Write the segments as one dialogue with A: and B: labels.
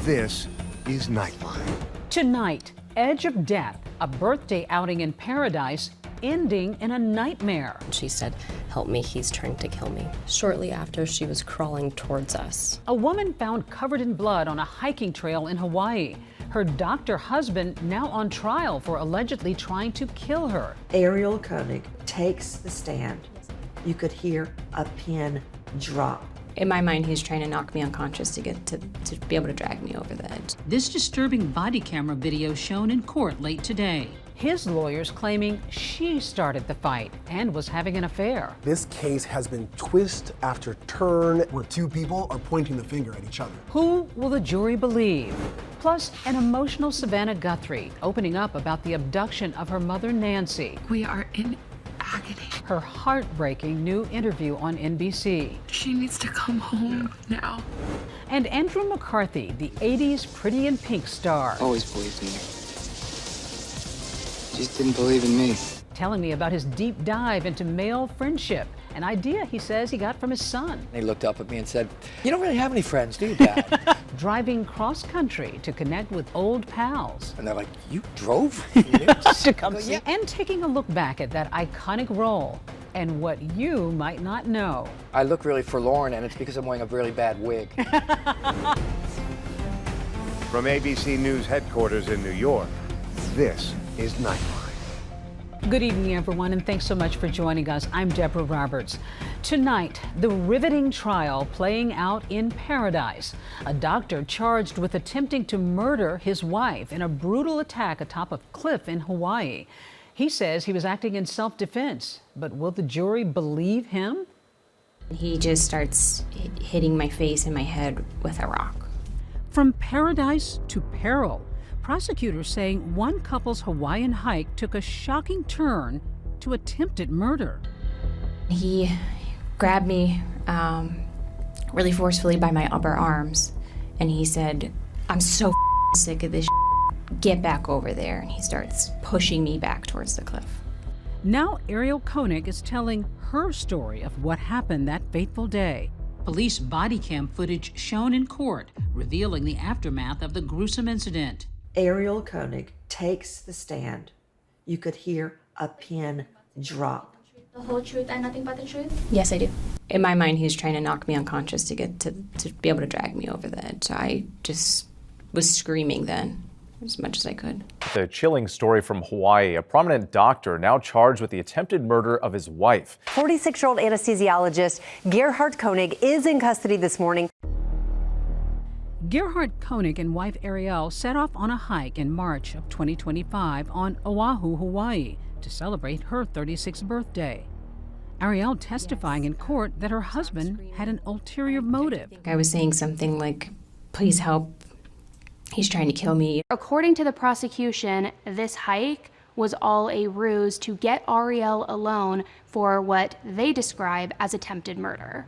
A: This is Nightline.
B: Tonight, edge of death, a birthday outing in paradise ending in a nightmare.
C: She said, "Help me, he's trying to kill me." Shortly after, she was crawling towards us.
B: A woman found covered in blood on a hiking trail in Hawaii. Her doctor husband now on trial for allegedly trying to kill her.
D: Ariel Koenig takes the stand. You could hear a pin drop.
C: In my mind, he's trying to knock me unconscious to get to be able to drag me over the edge.
B: This disturbing body camera video shown in court late today. His lawyers claiming she started the fight and was having an affair.
E: This case has been twist after turn where two people are pointing the finger at each other.
B: Who will the jury believe? Plus, an emotional Savannah Guthrie opening up about the abduction of her mother, Nancy.
F: We are in agony.
B: Her heartbreaking new interview on NBC.
F: She needs to come home now.
B: And Andrew McCarthy, the 80s Pretty in Pink star.
G: Always believed in you. Just didn't believe in me.
B: Telling me about his deep dive into male friendship, an idea he says he got from his son.
G: He looked up at me and said, "You don't really have any friends, do you, Dad?"
B: Driving cross country to connect with old pals.
G: And they're like, "You drove?"
B: To come see.
G: Yeah.
B: And taking a look back at that iconic role and what you might not know.
G: I look really forlorn, and it's because I'm wearing a really bad wig.
A: From ABC News headquarters in New York, this is Nightline.
B: Good evening, everyone, and thanks so much for joining us. I'm Deborah Roberts. Tonight, the riveting trial playing out in paradise. A doctor charged with attempting to murder his wife in a brutal attack atop a cliff in Hawaii. He says he was acting in self-defense, but will the jury believe him?
C: He just starts hitting my face and my head with a rock.
B: From paradise to peril. Prosecutors saying one couple's Hawaiian hike took a shocking turn to attempted murder.
C: He grabbed me really forcefully by my upper arms, and he said, "I'm so sick of this shit. Get back over there." And he starts pushing me back towards the cliff.
B: Now Ariel Koenig is telling her story of what happened that fateful day. Police body cam footage shown in court revealing the aftermath of the gruesome incident.
D: Ariel Koenig takes the stand. You could hear a pin drop.
H: The whole truth and nothing but the truth?
C: Yes, I do. In my mind, he was trying to knock me unconscious to get to be able to drag me over the edge. So I just was screaming then as much as I could.
I: The chilling story from Hawaii, a prominent doctor now charged with the attempted murder of his wife.
J: 46-year-old anesthesiologist Gerhard Koenig is in custody this morning.
B: Gerhard Koenig and wife Ariel set off on a hike in March of 2025 on Oahu, Hawaii, to celebrate her 36th birthday. Ariel testifying in court that her husband had an ulterior motive.
C: I was saying something like, "Please help. He's trying to kill me."
H: According to the prosecution, this hike was all a ruse to get Ariel alone for what they describe as attempted murder.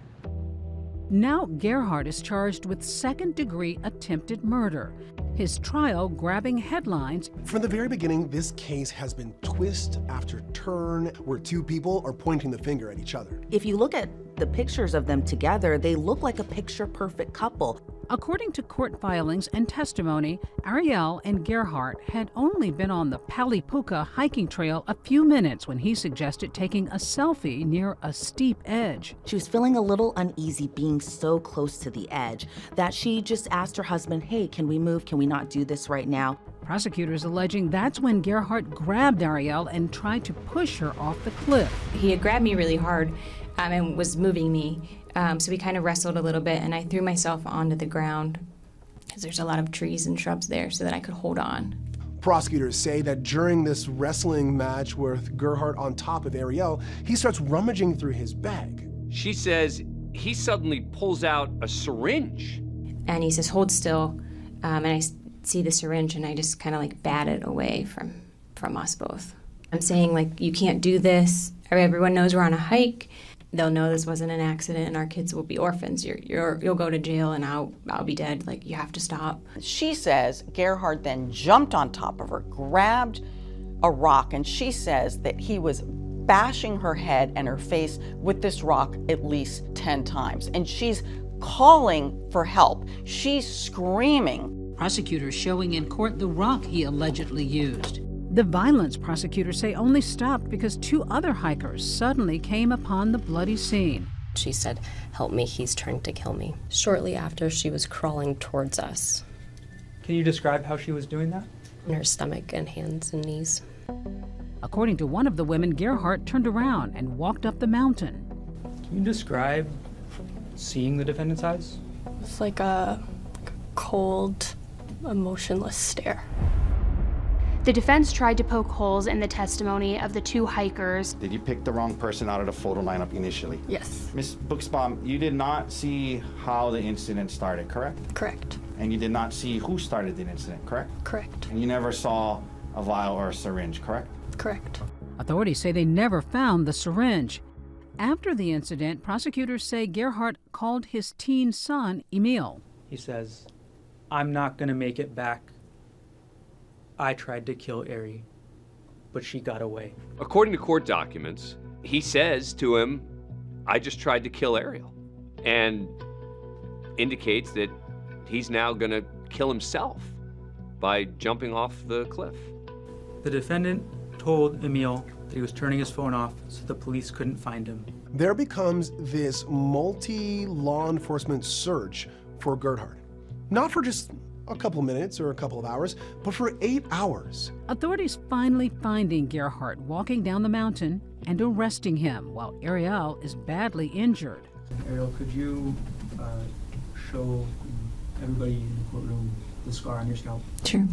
B: Now Gerhard is charged with second-degree attempted murder. His trial grabbing headlines.
E: From the very beginning, this case has been twist after turn where two people are pointing the finger at each other.
K: If you look at the pictures of them together, they look like a picture-perfect couple.
B: According to court filings and testimony, Ariel and Gerhard had only been on the Palipuka hiking trail a few minutes when he suggested taking a selfie near a steep edge.
K: She was feeling a little uneasy being so close to the edge that she just asked her husband, "Hey, can we move? Can we not do this right now?"
B: Prosecutors alleging that's when Gerhard grabbed Ariel and tried to push her off the cliff.
C: He had grabbed me really hard and was moving me. So we kind of wrestled a little bit, and I threw myself onto the ground because there's a lot of trees and shrubs there so that I could hold on.
E: Prosecutors say that during this wrestling match with Gerhard on top of Ariel, he starts rummaging through his bag.
L: She says he suddenly pulls out a syringe.
C: And he says, "Hold still," and I see the syringe, and I just kind of like bat it away from us both. I'm saying, like, "You can't do this. Everyone knows we're on a hike. They'll know this wasn't an accident, and our kids will be orphans. You'll go to jail, and I'll be dead. Like, you have to stop."
M: She says Gerhard then jumped on top of her, grabbed a rock, and she says that he was bashing her head and her face with this rock at least 10 times. And she's calling for help. She's screaming.
B: prosecutors showing in court the rock he allegedly used. The violence, prosecutors say, only stopped because two other hikers suddenly came upon the bloody scene.
N: She said, "Help me, he's trying to kill me." Shortly after, she was crawling towards us.
O: Can you describe how she was doing that?
N: On her stomach and hands and knees.
B: According to one of the women, Gerhardt turned around and walked up the mountain.
O: Can you describe seeing the defendant's eyes?
P: It's like a cold, emotionless stare.
H: The defense tried to poke holes in the testimony of the two hikers.
Q: Did you pick the wrong person out of the photo lineup initially?
P: Yes.
Q: Ms. Buxbaum, you did not see how the incident started, correct?
P: Correct.
Q: And you did not see who started the incident, correct?
P: Correct.
Q: And you never saw a vial or a syringe, correct?
P: Correct.
B: Authorities say they never found the syringe. After the incident, prosecutors say Gerhardt called his teen son, Emil.
O: He says, "I'm not going to make it back. I tried to kill Ari, but she got away."
L: According to court documents, he says to him, "I just tried to kill Ariel," and indicates that he's now going to kill himself by jumping off the cliff.
O: The defendant told Emil that he was turning his phone off so the police couldn't find him.
E: There becomes this multi-law enforcement search for Gerhardt. Not for just a couple minutes or a couple of hours, but for 8 hours.
B: Authorities finally finding Gerhardt walking down the mountain and arresting him while Ariel is badly injured.
O: Ariel, could you show everybody in the courtroom the scar on your scalp?
C: Sure.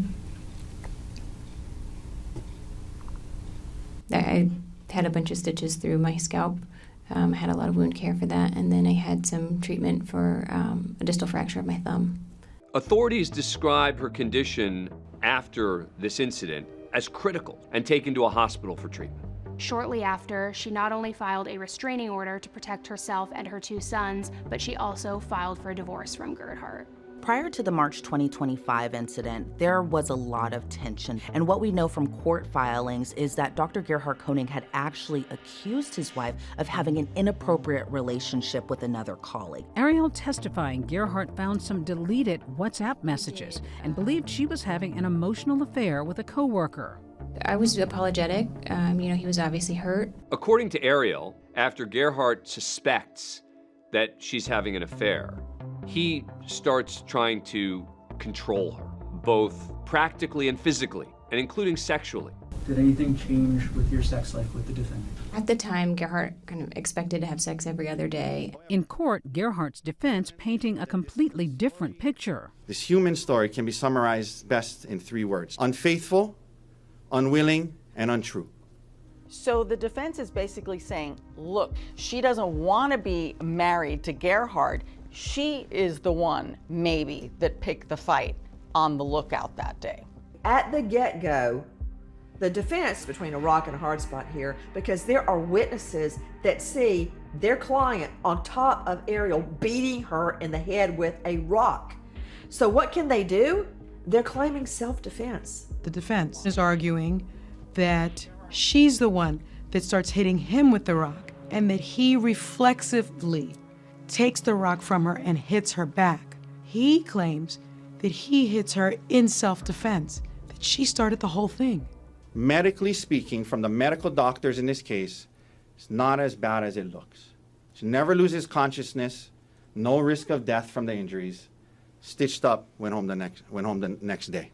C: I had a bunch of stitches through my scalp. I had a lot of wound care for that, and then I had some treatment for a distal fracture of my thumb.
L: Authorities describe her condition after this incident as critical and taken to a hospital for treatment.
H: Shortly after, she not only filed a restraining order to protect herself and her two sons, but she also filed for a divorce from Gerhardt.
K: Prior to the March 2025 incident, there was a lot of tension. And what we know from court filings is that Dr. Gerhardt Koenig had actually accused his wife of having an inappropriate relationship with another colleague.
B: Ariel testifying Gerhardt found some deleted WhatsApp messages and believed she was having an emotional affair with a coworker.
C: I was apologetic. He was obviously hurt.
L: According to Ariel, after Gerhardt suspects that she's having an affair, he starts trying to control her, both practically and physically, and including sexually.
O: Did anything change with your sex life with the defendant?
C: At the time, Gerhardt kind of expected to have sex every other day.
B: In court, Gerhardt's defense painting a completely different picture.
Q: This human story can be summarized best in 3 words: unfaithful, unwilling, and untrue.
M: So the defense is basically saying, look, she doesn't want to be married to Gerhardt. She is the one, maybe, that picked the fight on the lookout that day.
D: At the get-go, the defense between a rock and a hard spot here, because there are witnesses that see their client on top of Ariel beating her in the head with a rock. So what can they do? They're claiming self-defense.
R: The defense is arguing that she's the one that starts hitting him with the rock, and that he reflexively takes the rock from her and hits her back. He claims that he hits her in self-defense, that she started the whole thing.
Q: Medically speaking, from the medical doctors in this case, it's not as bad as it looks. She never loses consciousness, no risk of death from the injuries, stitched up, went home the next day.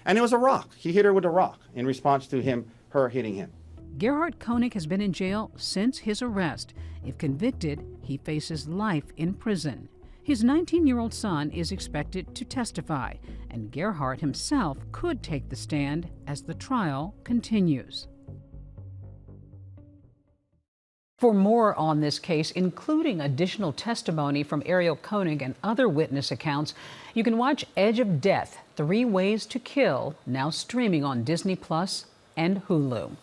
Q: And it was a rock. He hit her with a rock in response to her hitting him.
B: Gerhardt Koenig has been in jail since his arrest. If convicted, he faces life in prison. His 19-year-old son is expected to testify, and Gerhardt himself could take the stand as the trial continues. For more on this case, including additional testimony from Ariel Koenig and other witness accounts, you can watch Edge of Death: 3 Ways to Kill, now streaming on Disney Plus and Hulu.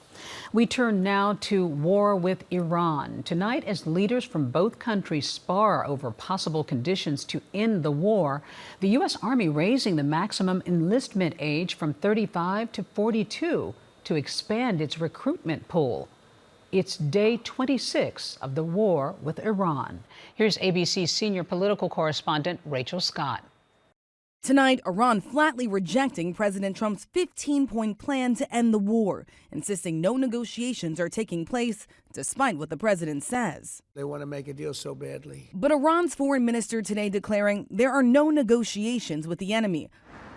B: We turn now to war with Iran. Tonight, as leaders from both countries spar over possible conditions to end the war, the U.S. Army raising the maximum enlistment age from 35 to 42 to expand its recruitment pool. It's day 26 of the war with Iran. Here's ABC's senior political correspondent, Rachel Scott.
S: Tonight, Iran flatly rejecting President Trump's 15-point plan to end the war, insisting no negotiations are taking place, despite what the president says.
T: They want to make a deal so badly.
S: But Iran's foreign minister today declaring there are no negotiations with the enemy.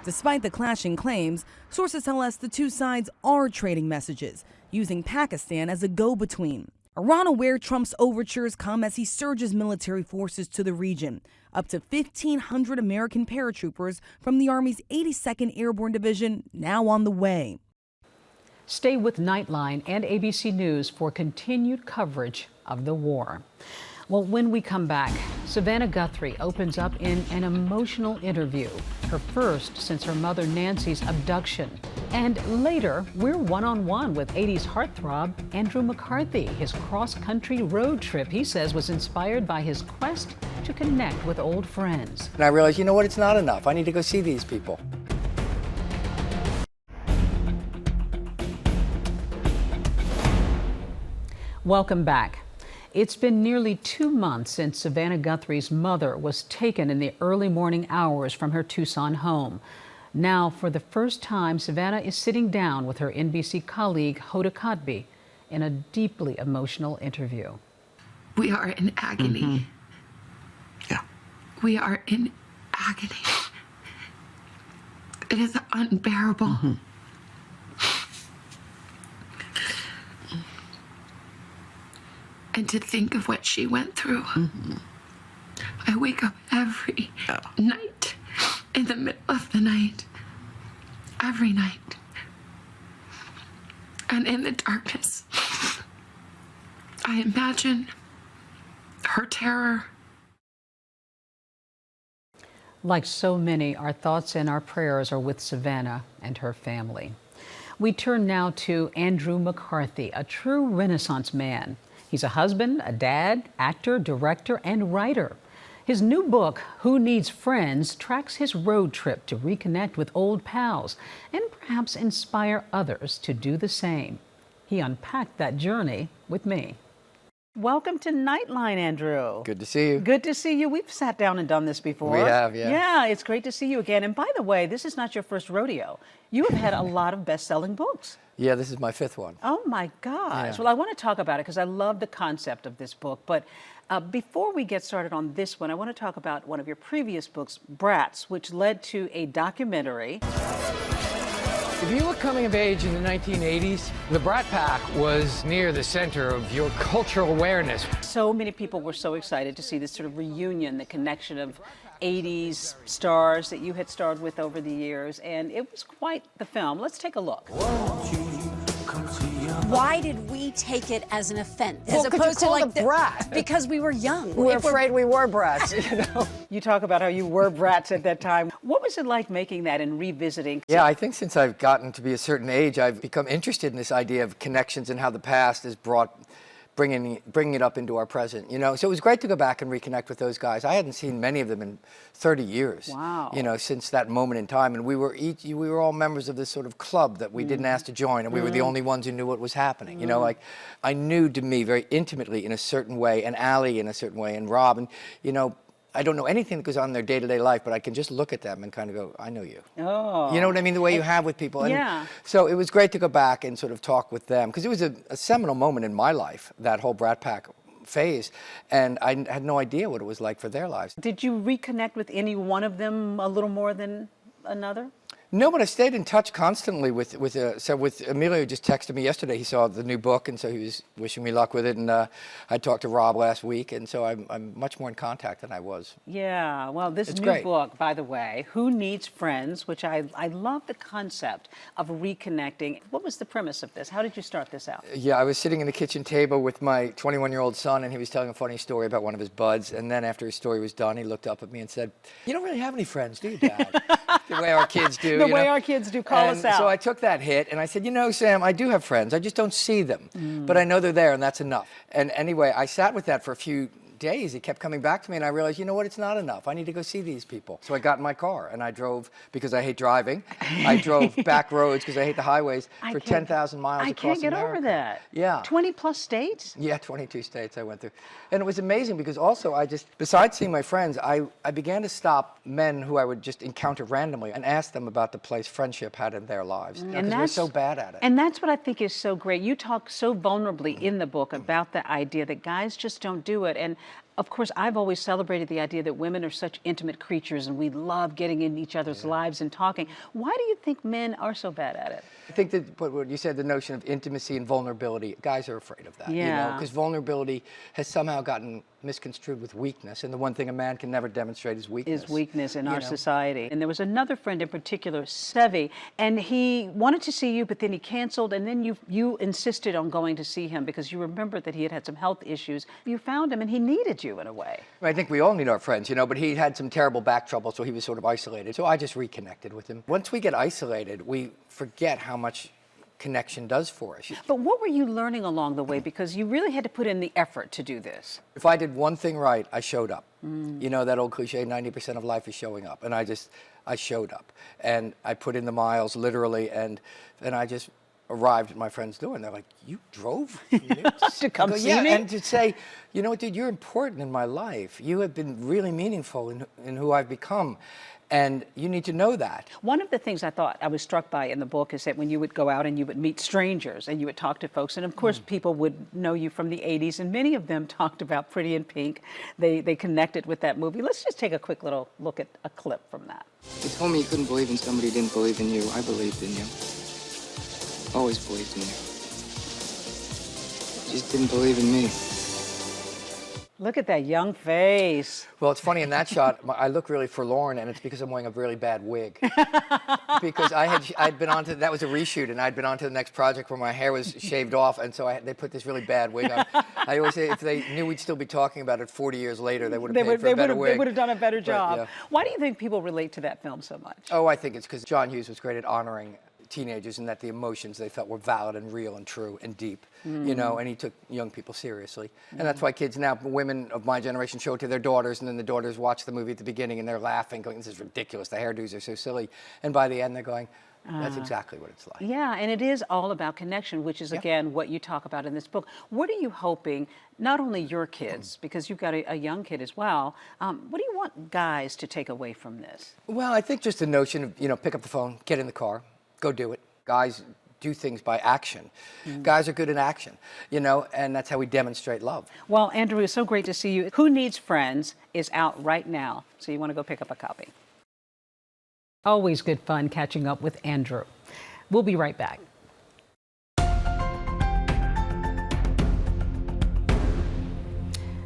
S: Despite the clashing claims, sources tell us the two sides are trading messages, using Pakistan as a go-between. Iran aware Trump's overtures come as he surges military forces to the region. Up to 1,500 American paratroopers from the Army's 82nd Airborne Division now on the way.
B: Stay with Nightline and ABC News for continued coverage of the war. Well, when we come back, Savannah Guthrie opens up in an emotional interview, her first since her mother Nancy's abduction. And later, we're one-on-one with 80s heartthrob Andrew McCarthy. His cross-country road trip, he says, was inspired by his quest to connect with old friends.
G: And I realized, you know what, it's not enough. I need to go see these people.
B: Welcome back. It's been nearly 2 months since Savannah Guthrie's mother was taken in the early morning hours from her Tucson home. Now, for the first time, Savannah is sitting down with her NBC colleague, Hoda Kotb, in a deeply emotional interview.
F: We are in agony.
T: Yeah.
F: We are in agony. It is unbearable. And to think of what she went through. I wake up every night, in the middle of the night, every night. And in the darkness, I imagine her terror.
B: Like so many, our thoughts and our prayers are with Savannah and her family. We turn now to Andrew McCarthy, a true Renaissance man. He's a husband, a dad, actor, director, and writer. His new book, Who Needs Friends, tracks his road trip to reconnect with old pals and perhaps inspire others to do the same. He unpacked that journey with me. Welcome to Nightline, Andrew.
G: Good to see you.
B: Good to see you. We've sat down and done this before.
G: We have, yeah.
B: Yeah, it's great to see you again. And by the way, this is not your first rodeo. You have had a lot of best-selling books.
G: Yeah, this is my 5th one.
B: Oh my gosh.
G: Yeah.
B: Well, I want to talk about it because I love the concept of this book. But before we get started on this one, I want to talk about one of your previous books, Brats, which led to a documentary.
U: If you were coming of age in the 1980s, the Brat Pack was near the center of your cultural awareness.
B: So many people were so excited to see this sort of reunion, the connection of 80s stars that you had starred with over the years, and it was quite the film. Let's take a look.
V: Why did we take it as an offense?
U: Well,
V: As opposed to like
U: brat.
V: because we were young.
U: We were afraid we were brats, you know.
B: You talk about how you were brats at that time. What was it like making that and revisiting?
G: Yeah, I think since I've gotten to be a certain age, I've become interested in this idea of connections and how the past has bringing it up into our present, you know. So it was great to go back and reconnect with those guys. I hadn't seen many of them in 30 years.
B: Wow.
G: You know, since that moment in time, and we were all members of this sort of club that we didn't ask to join, and we were the only ones who knew what was happening. You know, like I knew Demi very intimately in a certain way, and Allie in a certain way, and Rob, and you know. I don't know anything that goes on in their day-to-day life, but I can just look at them and kind of go, I know you.
B: Oh.
G: You know what I mean? The way you have with people. And
B: yeah.
G: So it was great to go back and sort of talk with them, because it was a seminal moment in my life, that whole Brat Pack phase, and I had no idea what it was like for their lives.
B: Did you reconnect with any one of them a little more than another?
G: No, but I stayed in touch constantly with Emilio. Just texted me yesterday. He saw the new book, and so he was wishing me luck with it. And I talked to Rob last week, and so I'm much more in contact than I was.
B: Yeah, well, this
G: It's
B: new
G: great.
B: book, by the way, Who Needs Friends, which I love the concept of reconnecting. What was the premise of this? How did you start this out?
G: Yeah, I was sitting in the kitchen table with my 21-year-old son, and he was telling a funny story about one of his buds. And then after his story was done, he looked up at me and said, "You don't really have any friends, do you, Dad?" The way our kids do.
B: The way our kids do, call us out.
G: So I took that hit and I said, you know, Sam, I do have friends. I just don't see them. But I know they're there, and that's enough. And anyway, I sat with that for a few days, it kept coming back to me, and I realized, you know what, it's not enough. I need to go see these people. So I got in my car, and I drove, because I hate driving. I drove back roads, because I hate the highways, for 10,000 miles across America.
B: I can't get over that.
G: Yeah.
B: 20 plus states?
G: Yeah, 22 states I went through. And it was amazing, because also besides seeing my friends, I began to stop men who I would just encounter randomly and ask them about the place friendship had in their lives. Because we're so bad at it.
B: And that's what I think is so great. You talk so vulnerably in the book about the idea that guys just don't do it. And of course, I've always celebrated the idea that women are such intimate creatures and we love getting in each other's lives and talking. Why do you think men are so bad at it?
G: I think that what you said, the notion of intimacy and vulnerability, guys are afraid of that.
B: Yeah.
G: You know, because vulnerability has somehow gotten misconstrued with weakness, and the one thing a man can never demonstrate is weakness.
B: Is weakness in our society. And there was another friend in particular, Sevi, and he wanted to see you, but then he canceled, and then you insisted on going to see him because you remembered that he had some health issues. You found him, and he needed you in a way.
G: I think we all need our friends, you know, but he had some terrible back trouble, so he was sort of isolated. So I just reconnected with him. Once we get isolated, we forget how much connection does for us.
B: But what were you learning along the way? Because you really had to put in the effort to do this.
G: If I did one thing right, I showed up. You know, that old cliche, 90% of life is showing up. And I showed up. And I put in the miles, literally, and I just arrived at my friend's door, and they're like, "You drove
B: to come see me?"
G: And to say, "You know what, dude, you're important in my life. You have been really meaningful in who I've become. And you need to know that."
B: One of the things I thought I was struck by in the book is that when you would go out and you would meet strangers and you would talk to folks, and of course people would know you from the 80s, and many of them talked about Pretty in Pink. They connected with that movie. Let's just take a quick little look at a clip from that.
A: You told me you couldn't believe in somebody who didn't believe in you. I believed in you. Always believed in you. You just didn't believe in me.
B: Look at that young face.
G: Well, it's funny, in that shot, I look really forlorn, and it's because I'm wearing a really bad wig. Because I'd been on to, that was a reshoot, and I'd been on to the next project where my hair was shaved off, and so they put this really bad wig on. I always say, if they knew we'd still be talking about it 40 years later, they would have paid for a better wig.
B: They would have done a better job.
G: Yeah.
B: Why do you think people relate to that film so much?
G: Oh, I think it's because John Hughes was great at honoring teenagers, and that the emotions they felt were valid and real and true and deep, you know, and he took young people seriously. And that's why kids now, women of my generation, show it to their daughters, and then the daughters watch the movie at the beginning and they're laughing, going, "This is ridiculous, the hairdos are so silly." And by the end they're going, "That's exactly what it's like."
B: Yeah, and it is all about connection, which is, again, what you talk about in this book. What are you hoping, not only your kids, because you've got a young kid as well, what do you want guys to take away from this?
G: Well, I think just the notion of, you know, pick up the phone, get in the car, go do it. Guys do things by action. Guys are good in action, you know, and that's how we demonstrate love.
B: Well, Andrew, it's so great to see you. Who Needs Friends is out right now, so you want to go pick up a copy. Always good fun catching up with Andrew. We'll be right back.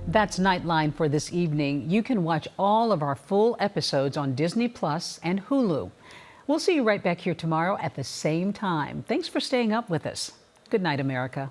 B: That's Nightline for this evening. You can watch all of our full episodes on Disney Plus and Hulu. We'll see you right back here tomorrow at the same time. Thanks for staying up with us. Good night, America.